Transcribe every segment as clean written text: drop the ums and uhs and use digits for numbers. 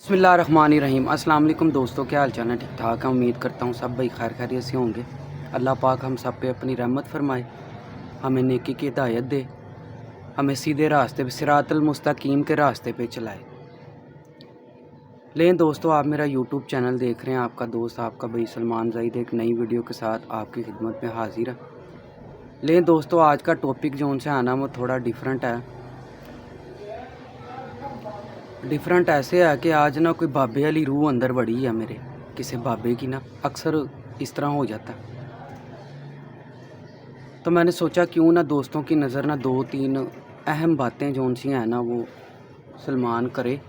बिस्मिल्लाहिर्रहमानिर्रहीम। अस्सलाम वालेकुम दोस्तों, क्या हाल चाल है? ठीक ठाक है। उम्मीद करता हूँ सब भाई खैर खैरियत से होंगे। अल्लाह पाक हम सब पे अपनी रहमत फरमाए, हमें नेकी की हिदायत दे, हमें सीधे रास्ते पे सिरातल मुस्तकीम के रास्ते पे चलाए। लेकिन दोस्तों, आप मेरा यूट्यूब चैनल देख रहे हैं। आपका दोस्त आपका भाई सलमान ज़हीद एक नई वीडियो के साथ आपकी खिदमत में हाजिर है। लेकिन दोस्तों, आज का टॉपिक जो उनसे आना वो थोड़ा डिफरेंट है। डिफरेंट ऐसे है कि आज ना कोई बाबे वाली रूह अंदर बड़ी है मेरे, किसी बाबे की ना अक्सर इस तरह हो जाता है। तो मैंने सोचा क्यों ना दोस्तों की नज़र ना दो तीन अहम बातें जो उनसी हैं ना वो सलमान करे।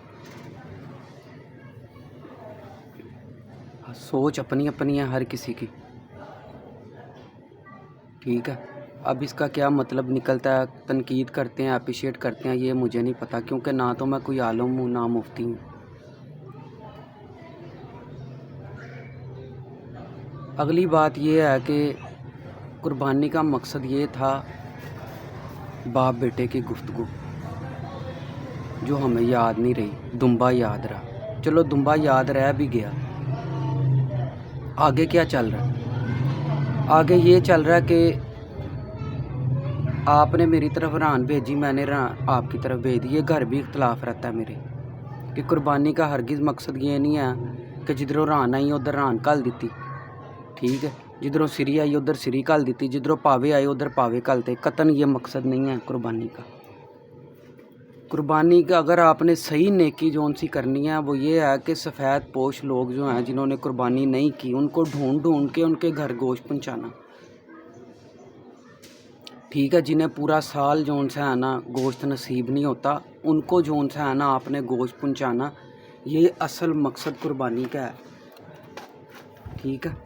सोच अपनी अपनी है हर किसी की, ठीक है। अब इसका क्या मतलब निकलता है, तनकीद करते हैं अप्रिशिएट करते हैं, ये मुझे नहीं पता, क्योंकि ना तो मैं कोई आलम हूँ ना मुफ्ती हूँ। अगली बात ये है कि कुर्बानी का मकसद ये था बाप बेटे की गुफ्तगू जो हमें याद नहीं रही, दुम्बा याद रहा। चलो दुम्बा याद रह भी गया, आगे क्या चल रहा है? आगे ये चल रहा है कि आपने मेरी तरफ रान भेजी, मैंने आपकी तरफ भेज दी। ये घर भी इख्तलाफ रहता है मेरे कि कुर्बानी का हरगिज़ मकसद ये नहीं है कि जिधरों रान आई उधर रान घल दी, ठीक है। जिधरों सिरी आई उधर सिरी घल दी, जिधरों पावे आए उधर पावे घलते। कतन ये मकसद नहीं है कुर्बानी का। कुर्बानी का अगर आपने सही नेकी जो उनसी करनी है वो ये है कि सफ़ेद पोश लोग जो हैं जिन्होंने कुर्बानी नहीं की उनको ढूंढ ढूंढ के उनके घर गोश्त पहुँचाना, ठीक है। जिन्हें पूरा साल जो उनसे है ना गोश्त नसीब नहीं होता उनको जो उनसे है ना आपने गोश्त पहुँचाना, ये असल मकसद कुर्बानी का है, ठीक है।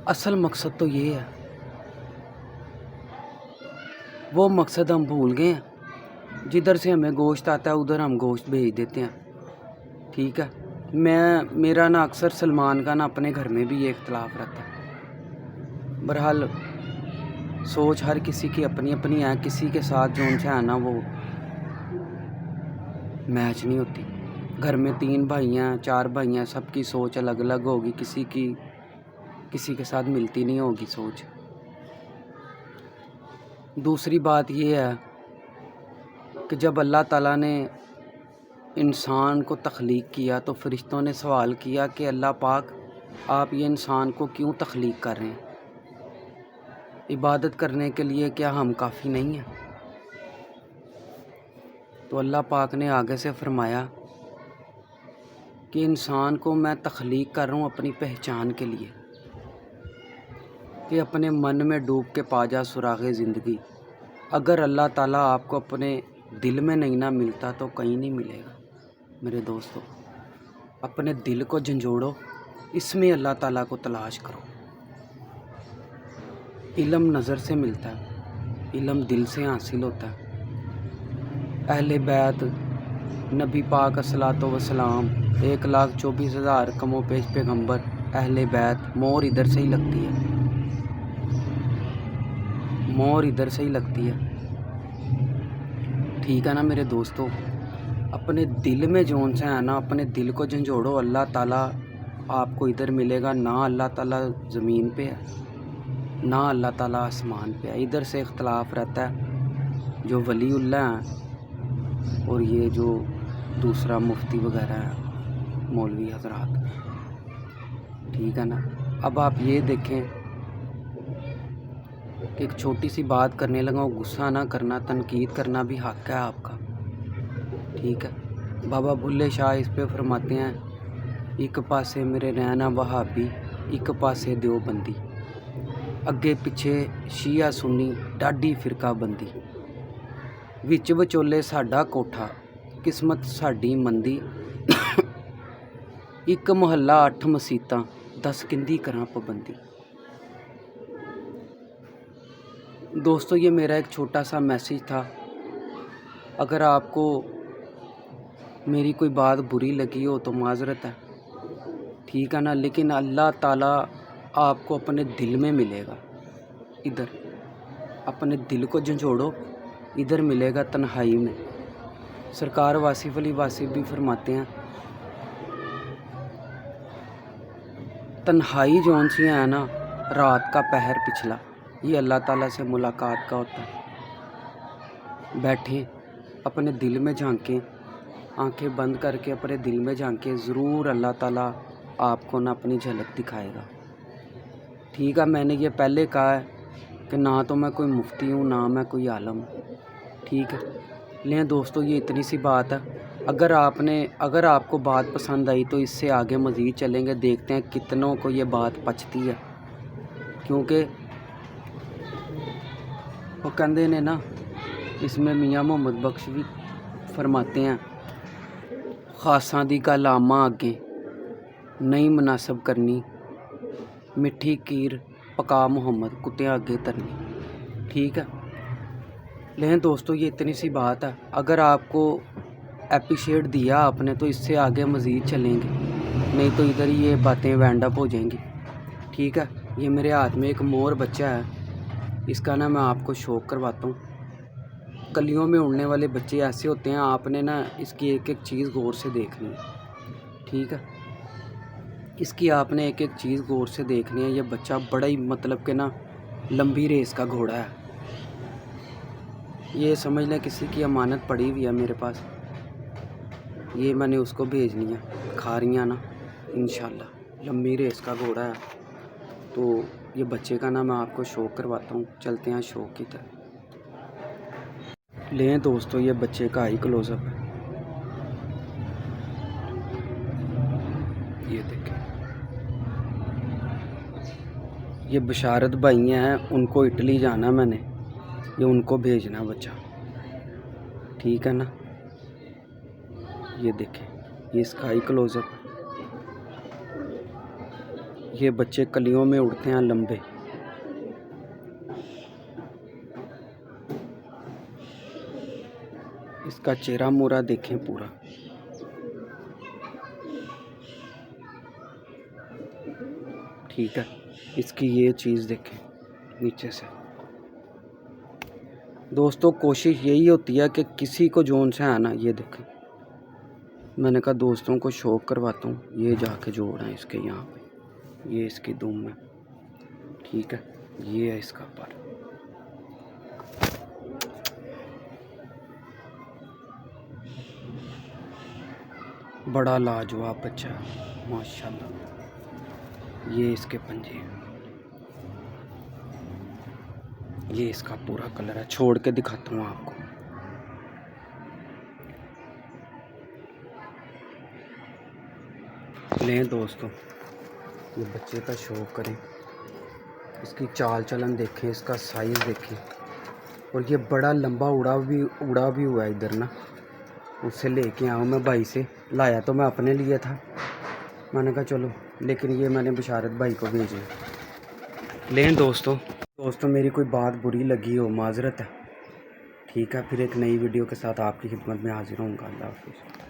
असल मकसद तो ये है, वो मकसद हम भूल गए हैं। जिधर से हमें गोश्त आता है उधर हम गोश्त भेज देते हैं, ठीक है। मेरा ना अक्सर सलमान का ना अपने घर में भी ये इख्तलाफ रहता है। बहरहाल सोच हर किसी की अपनी अपनी है, किसी के साथ जो उनसे है ना वो मैच नहीं होती। घर में 3 भाई हैं 4 भाई हैं, सबकी सोच अलग अलग होगी, किसी के साथ मिलती नहीं होगी सोच। दूसरी बात ये है कि जब अल्लाह ताला ने इंसान को तख्लीक किया तो फरिश्तों ने सवाल किया कि अल्लाह पाक आप ये इंसान को क्यों तख्लीक कर रहे हैं? इबादत करने के लिए क्या हम काफ़ी नहीं हैं? तो अल्लाह पाक ने आगे से फरमाया कि इंसान को मैं तख्लीक कर रहा हूँ अपनी पहचान के लिए, कि अपने मन में डूब के पा जा सुराग़े ज़िंदगी। अगर अल्लाह ताला आपको अपने दिल में नहीं ना मिलता तो कहीं नहीं मिलेगा मेरे दोस्तों। अपने दिल को झंझोड़ो, इसमें अल्लाह ताला को तलाश करो। इल्म नज़र से मिलता है, इल्म दिल से हासिल होता है। अहले बैत नबी पाक अस्सलातो वस्सलाम 1,24,000 कमो पेश पैगम्बर अहले बैत, मोर इधर से ही लगती है, मोर इधर से ही लगती है, ठीक है ना मेरे दोस्तों। अपने दिल में जोन से है ना अपने दिल को झंझोड़ो, अल्लाह ताला आपको इधर मिलेगा ना। अल्लाह ताला ज़मीन पे है ना अल्लाह ताला आसमान पे है। इधर से इख्तलाफ रहता है जो वलीउल्लाह हैं और ये जो दूसरा मुफ्ती वगैरह है मौलवी हजरात, ठीक है ना। अब आप ये देखें कि एक छोटी सी बात करने लगा, गुस्सा ना करना, तनकीद करना भी हक़ है आपका, ठीक है। बाबा बुल्ले शाह इस पे फरमाते हैं, एक पासे मेरे रहना वहाबी एक पासे देवबंदी, अगे पिछे शिया सुन्नी डाडी फिरका बंदी, विच विचोले साडा कोठा किस्मत साडी मंदी, एक मुहल्ला 8 मसीतां 10 किंदी करा पाबंदी। दोस्तों, ये मेरा एक छोटा सा मैसेज था। अगर आपको मेरी कोई बात बुरी लगी हो तो माज़रत है, ठीक है ना। लेकिन अल्लाह ताला आपको अपने दिल में मिलेगा, इधर अपने दिल को झंझोड़ो, इधर मिलेगा तन्हाई में। सरकार वासिफ अली वासिफ भी फरमाते हैं तन्हाई जौन सी है ना, रात का पहर पिछला, ये अल्लाह ताला से मुलाकात का होता है। बैठें, अपने दिल में झांकें, आंखें बंद करके अपने दिल में झांकें, ज़रूर अल्लाह ताला आपको ना अपनी झलक दिखाएगा। ठीक है, मैंने ये पहले कहा है कि ना तो मैं कोई मुफ्ती हूँ ना मैं कोई आलम हूँ। ठीक है, लें दोस्तों, ये इतनी सी बात है। अगर आपको बात पसंद आई तो इससे आगे मज़ीद चलेंगे, देखते हैं कितनों को ये बात पचती है। क्योंकि वो कहते ने ना, इसमें मियाँ मोहम्मद बख्श भी फरमाते हैं, खासां दी गल आमा अगे नहीं मुनासब करनी, मिठी कीर पका मोहम्मद कुत्तियां अगे तरनी। ठीक है, लेकिन दोस्तों ये इतनी सी बात है। अगर आपको एप्रिशिएट दिया आपने तो इससे आगे मज़ीद चलेंगे, नहीं तो इधर ही ये बातें वाइंड अप हो जाएंगी। ठीक है, ये मेरे हाथ में एक मोर बच्चा है, इसका ना मैं आपको शौक करवाता हूँ। कलियों में उड़ने वाले बच्चे ऐसे होते हैं, आपने ना इसकी एक एक चीज़ गौर से देखनी है। ठीक है, इसकी आपने एक एक चीज़ गौर से देखनी है। ये बच्चा बड़ा ही मतलब कि ना लंबी रेस का घोड़ा है। ये समझ लें किसी की अमानत पड़ी हुई है मेरे पास, ये मैंने उसको भेजनी है, खा रही ना इंशाल्लाह। लंबी रेस का घोड़ा है, तो ये बच्चे का ना मैं आपको शौक करवाता हूँ। चलते हैं शौक की तरफ। लें दोस्तों, ये बच्चे का हाई क्लोजअप है, ये देखें। ये बशारत भाई हैं, उनको इटली जाना मैंने, ये उनको भेजना बच्चा। ठीक है ना, ये देखें, ये इसका हाई क्लोजअप। ये बच्चे कलियों में उड़ते हैं लंबे। इसका चेहरा मोरा देखें पूरा। ठीक है, इसकी ये चीज़ देखें नीचे से। दोस्तों कोशिश यही होती है कि किसी को जोन से है ना, ये देखें, मैंने कहा दोस्तों को शौक करवाता हूँ। ये जाके जोड़ है इसके यहाँ पे, ये इसकी दुम में। ठीक है, ये है इसका पर। बड़ा लाजवाब बच्चा है माशाल्लाह। ये इसके पंजे, ये इसका पूरा कलर है। छोड़ के दिखाता हूँ आपको। लें दोस्तों, ये बच्चे का शौक करें, इसकी चाल चलन देखें, इसका साइज़ देखें। और ये बड़ा लंबा उड़ा भी हुआ है इधर ना। उससे लेके आऊँ मैं, भाई से लाया तो मैं अपने लिए था, मैंने कहा चलो, लेकिन ये मैंने बशारत भाई को भेजे। लें दोस्तों मेरी कोई बात बुरी लगी हो माजरत है। ठीक है, फिर एक नई वीडियो के साथ आपकी खिदमत में हाजिर होऊंगा। अल्लाह हाफिज़।